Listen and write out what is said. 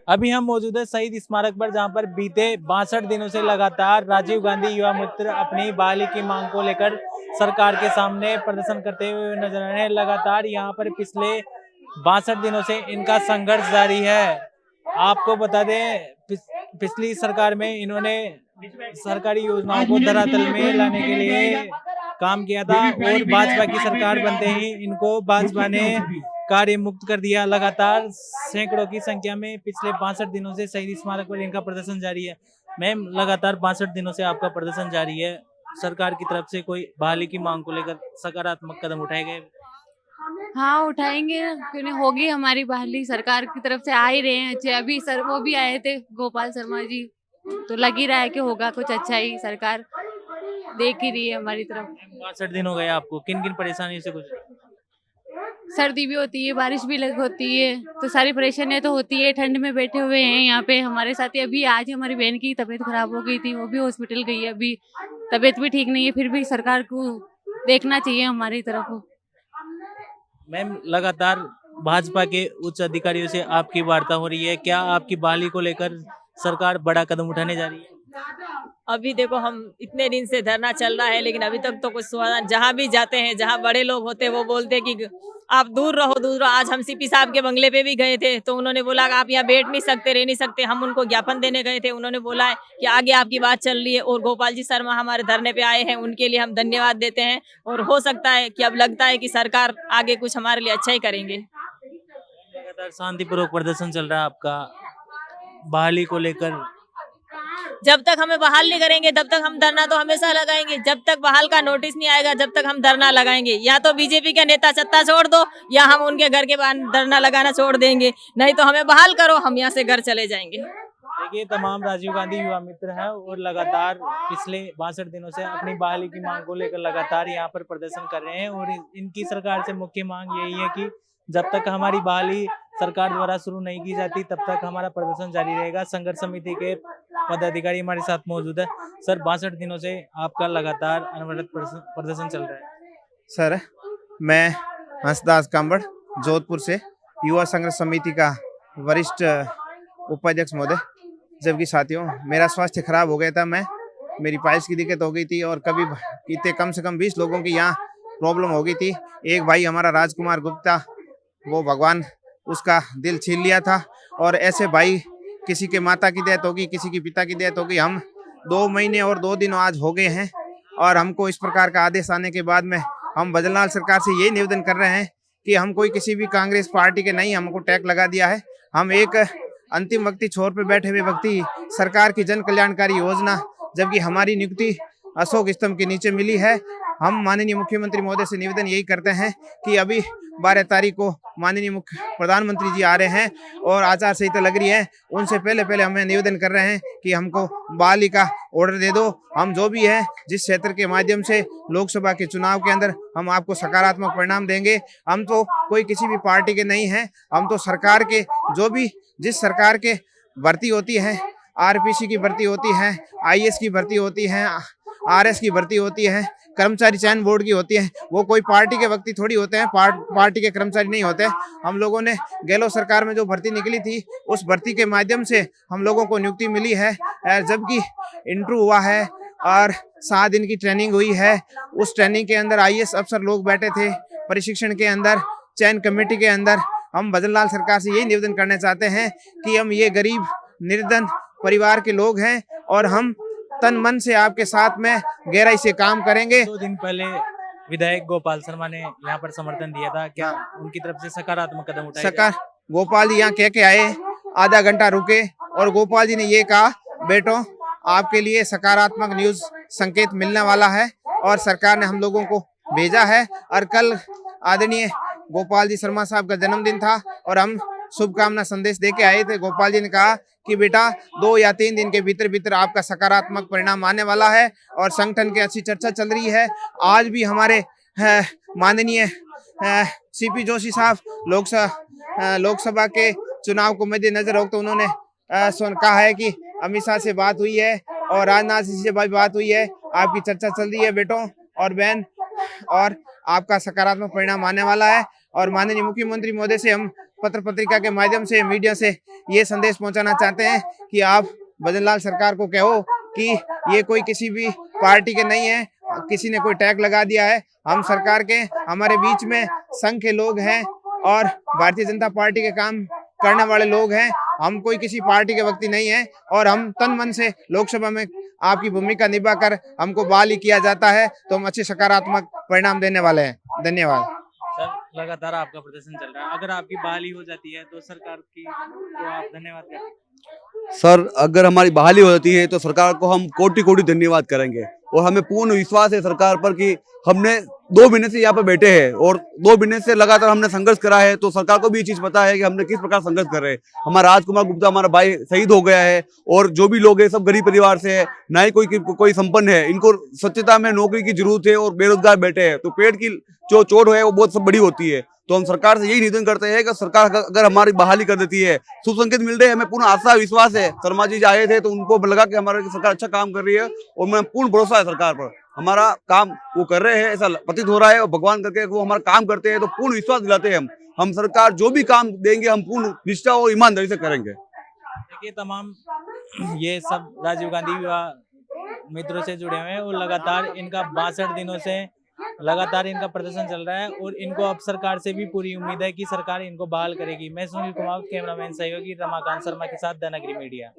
अभी हम मौजूद है शहीद स्मारक पर, जहां पर बीते 62 दिनों से लगातार राजीव गांधी युवा मित्र अपनी बहाली की मांग को लेकर सरकार के सामने प्रदर्शन करते हुए नजर आ रहे हैं। लगातार यहां पर पिछले 62 दिनों से इनका संघर्ष जारी है। आपको बता दें, पिछली सरकार में इन्होंने सरकारी योजनाओं को धरातल में लाने के लिए काम किया था और भाजपा की सरकार बनते ही इनको भाजपा ने कार्य मुक्त कर दिया। लगातार सैकड़ों की संख्या में पिछले 62 दिनों से शहीद स्मारक पर इनका प्रदर्शन जारी है। मैम, लगातार 62 दिनों से आपका प्रदर्शन जारी है। सरकार की तरफ से कोई बहाली की मांग को लेकर सकारात्मक कदम उठाए गए? हाँ, उठाएंगे ना, क्यों नहीं होगी हमारी बहाली। सरकार की तरफ से आ ही रहे हैं अच्छे। अभी सर वो भी आए थे, गोपाल शर्मा जी, तो लग ही रहा है कि होगा कुछ अच्छा ही। सरकार देख ही रही है हमारी तरफ। 62 दिन हो गए आपको, किन किन परेशानियों से कुछ? सर्दी भी होती है, बारिश भी लग होती है, तो सारी परेशानियां तो होती है। ठंड में बैठे हुए हैं यहाँ पे हमारे साथ ही। अभी आज हमारी बहन की तबीयत खराब हो गई थी, वो भी हॉस्पिटल गई है। अभी तबीयत भी ठीक नहीं है, फिर भी सरकार को देखना चाहिए हमारी तरफ। मैम, लगातार भाजपा के उच्च अधिकारियों से आपकी वार्ता हो रही है, क्या आपकी बहाली को लेकर सरकार बड़ा कदम उठाने जा रही है? अभी देखो, हम इतने दिन से धरना चल रहा है, लेकिन अभी तक तो कुछ समाधान। जहाँ भी जाते हैं, जहाँ बड़े लोग होते हैं, वो बोलते हैं कि आप दूर रहो, दूर रहो। आज हम सीपी साहब के बंगले पे भी गए थे, तो उन्होंने बोला कि आप यहाँ बैठ नहीं सकते, रह नहीं सकते। हम उनको ज्ञापन देने गए थे, उन्होंने बोला है कि आगे आपकी बात चल रही है। और गोपाल जी शर्मा हमारे धरने पे आए हैं, उनके लिए हम धन्यवाद देते हैं। और हो सकता है कि अब लगता है कि सरकार आगे कुछ हमारे लिए अच्छा ही करेंगे। लगातार शांतिपूर्वक प्रदर्शन चल रहा है आपका बहाली को लेकर। जब तक हमें बहाल नहीं करेंगे, तब तक हम धरना तो हमेशा लगाएंगे। जब तक बहाल का नोटिस नहीं आएगा, जब तक हम धरना लगाएंगे। या तो बीजेपी के नेता सत्ता छोड़ दो, या हम उनके घर के बाहर धरना लगाना छोड़ देंगे। नहीं तो हमें बहाल करो, हम यहाँ से घर चले जाएंगे। देखिए, तमाम राजीव गांधी युवा मित्र हैं और लगातार पिछले 62 दिनों से अपनी बहाली की मांग को लेकर लगातार यहाँ पर प्रदर्शन कर रहे हैं। और इनकी सरकार से मुख्य मांग यही है कि जब तक हमारी बहाली सरकार द्वारा शुरू नहीं की जाती, तब तक हमारा प्रदर्शन जारी रहेगा। संघर्ष समिति के पदाधिकारी हमारे साथ मौजूद है। सर, 62 दिनों से आपका लगातार अनवरत प्रदर्शन चल रहा है। सर, मैं हंसदास कांबड़, जोधपुर से युवा संघर्ष समिति का वरिष्ठ उपाध्यक्ष महोदय। जबकि साथियों, मेरा स्वास्थ्य खराब हो गया था। मेरी पाइल्स की दिक्कत हो गई थी और कभी इतने कम से कम 20 लोगों की यहाँ प्रॉब्लम हो गई थी। एक भाई हमारा राजकुमार गुप्ता, वो भगवान उसका दिल छीन लिया था। और ऐसे भाई, किसी के माता की डेथ होगी, किसी की पिता की डेथ होगी। हम 2 महीने और 2 दिन आज हो गए हैं और हमको इस प्रकार का आदेश आने के बाद में हम भजनलाल सरकार से यही निवेदन कर रहे हैं कि हम कोई किसी भी कांग्रेस पार्टी के नहीं, हमको टैग लगा दिया है। हम एक अंतिम व्यक्ति, छोर पे बैठे हुए व्यक्ति, सरकार की जन कल्याणकारी योजना, जबकि हमारी नियुक्ति अशोक स्तंभ के नीचे मिली है। हम माननीय मुख्यमंत्री महोदय से निवेदन यही करते हैं कि अभी 12 तारीख को माननीय मुख्य प्रधानमंत्री जी आ रहे हैं और आचार संहिता लग रही है। उनसे पहले हमें निवेदन कर रहे हैं कि हमको बहाली का ऑर्डर दे दो। हम जो भी है, जिस क्षेत्र के माध्यम से लोकसभा के चुनाव के अंदर हम आपको सकारात्मक परिणाम देंगे। हम तो कोई किसी भी पार्टी के नहीं हैं, हम तो सरकार के, जो भी जिस सरकार के भर्ती होती है, आरपीसी की भर्ती होती है, आईएएस की भर्ती होती है, आरएस की भर्ती होती है, कर्मचारी चयन बोर्ड की होती है, वो कोई पार्टी के व्यक्ति थोड़ी होते हैं, पार्टी के कर्मचारी नहीं होते। हम लोगों ने गहलोत सरकार में जो भर्ती निकली थी, उस भर्ती के माध्यम से हम लोगों को नियुक्ति मिली है। जबकि इंटरव्यू हुआ है और 7 दिन की ट्रेनिंग हुई है। उस ट्रेनिंग के अंदर आईएएस अफसर लोग बैठे थे, प्रशिक्षण के अंदर, चयन कमेटी के अंदर। हम भजनलाल सरकार से यही निवेदन करना चाहते हैं कि हम ये गरीब निर्धन परिवार के लोग हैं और हम तन मन से आपके साथ में गहराई से काम करेंगे। 2 दिन पहले विधायक गोपाल शर्मा ने यहाँ पर समर्थन दिया था, क्या उनकी तरफ से सकारात्मक कदम उठाए? सरकार, गोपाल जी यहाँ कह के आए, आधा घंटा रुके और गोपाल जी ने ये कहा, बेटो आपके लिए सकारात्मक न्यूज संकेत मिलने वाला है। और सरकार ने हम लोगों को भेजा है। और कल आदरणीय गोपाल जी शर्मा साहब का जन्मदिन था और हम शुभकामना संदेश दे के आए थे। गोपाल जी ने कहा कि बेटा 2 या 3 दिन के भीतर आपका सकारात्मक परिणाम आने वाला है। और संगठन की अच्छी चर्चा चल रही है। आज भी हमारे माननीय सीपी जोशी साहब लोकसभा के चुनाव को मद्देनजर रखते उन्होंने कहा है कि अमित शाह से बात हुई है और राजनाथ सिंह से बात हुई है, आपकी चर्चा चल रही है बेटों और बहन, और आपका सकारात्मक परिणाम आने वाला है। और माननीय मुख्यमंत्री महोदय से हम पत्र पत्रिका के माध्यम से, मीडिया से ये संदेश पहुंचाना चाहते हैं कि आप भजन लाल सरकार को कहो कि ये कोई किसी भी पार्टी के नहीं है, किसी ने कोई टैग लगा दिया है। हम सरकार के, हमारे बीच में संघ के लोग हैं और भारतीय जनता पार्टी के काम करने वाले लोग हैं। हम कोई किसी पार्टी के व्यक्ति नहीं है और हम तन मन से लोकसभा में आपकी भूमिका निभाकर हमको बहाल ही किया जाता है, तो हम अच्छे सकारात्मक परिणाम देने वाले हैं। धन्यवाद। सर, लगातार आपका प्रदर्शन चल रहा है, अगर आपकी बहाली हो जाती है तो सरकार की तो आप धन्यवाद करें। सर, अगर हमारी बहाली हो जाती है तो सरकार को हम कोटि कोटि धन्यवाद करेंगे और हमें पूर्ण विश्वास है सरकार पर कि हमने 2 महीने से यहाँ पर बैठे हैं और 2 महीने से लगातार हमने संघर्ष करा है, तो सरकार को भी ये चीज पता है कि हमने किस प्रकार संघर्ष कर रहे हैं। हमारा राजकुमार गुप्ता, हमारा भाई शहीद हो गया है और जो भी लोग हैं सब गरीब परिवार से है, ना ही कोई संपन्न है। इनको सत्यता में नौकरी की जरूरत है और बेरोजगार बैठे हैं, तो पेट की जो चोट है वो बहुत सब बड़ी होती है। तो हम सरकार से यही निवेदन करते हैं कि सरकार अगर हमारी बहाली कर देती है, शुभ संकेत मिल रहे हैं, हमें पूर्ण आशा विश्वास है। शर्मा जी आए थे तो उनको लगा कि हमारी सरकार अच्छा काम कर रही है और मैं पूर्ण भरोसा है सरकार पर, हमारा काम वो कर रहे हैं ऐसा प्रतीत हो रहा है और भगवान करके वो हमारा काम करते हैं, तो पूर्ण विश्वास दिलाते हैं हम सरकार जो भी काम देंगे हम पूर्ण निष्ठा और ईमानदारी से करेंगे। देखिए, तमाम ये सब राजीव गांधी युवा मित्रों से जुड़े हुए हैं और लगातार इनका 62 दिनों से लगातार इनका प्रदर्शन चल रहा है और इनको अब सरकार से भी पूरी उम्मीद है कि सरकार इनको बहाल करेगी। मैं सुनील कुमार, कैमरामैन सहयोगी रमाकांत शर्मा के साथ धनगरी मीडिया।